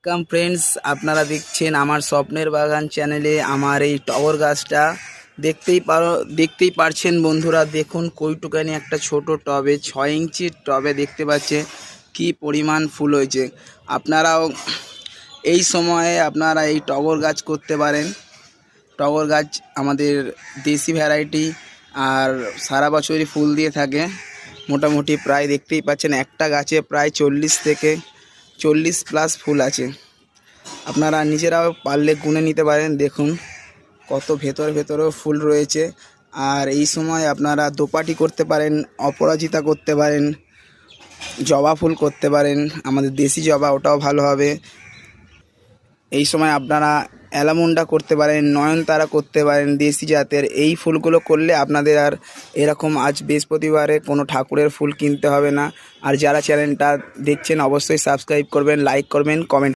Welcome friends, আপনারা দেখছেন আমার স্বপ্নের বাগান চ্যানেলে আমার এই টগর গাছটা। দেখতেই পারছেন বন্ধুরা, দেখুন কইটুকানি একটা ছোট টবে 6 ইঞ্চির টবে দেখতে পাচ্ছে কি পরিমাণ ফুল হয়েছে। আপনারাও এই সময়ে আপনারা এই টগর গাছ করতে পারেন। টগর গাছ আমাদের দেশি ভ্যারাইটি আর সারা বছরই ফুল দিয়ে থাকে। মোটামুটি প্রায় দেখতেই পাচ্ছেন একটা গাছে প্রায় 40 প্লাস ফুল আছে। আপনারা নিজেরাও পারলে গুনে নিতে পারেন। দেখুন কত ভেতরেও ফুল রয়েছে। আর এই সময় আপনারা দোপাটি করতে পারেন, অপরাজিতা করতে পারেন, জবা ফুল করতে পারেন, আমাদের দেশি জবা, ওটাও ভালো হবে। এই সময় আপনারা অ্যালামুন্ডা করতে পারেন, নয়নতারা করতে পারেন দেশি জাতের। এই ফুলগুলো করলে আপনাদের আর এরকম আজ বৃহস্পতিবারে কোনো ঠাকুরের ফুল কিনতে হবে না। আর যারা চ্যানেলটা দেখছেন অবশ্যই সাবস্ক্রাইব করবেন, লাইক করবেন, কমেন্ট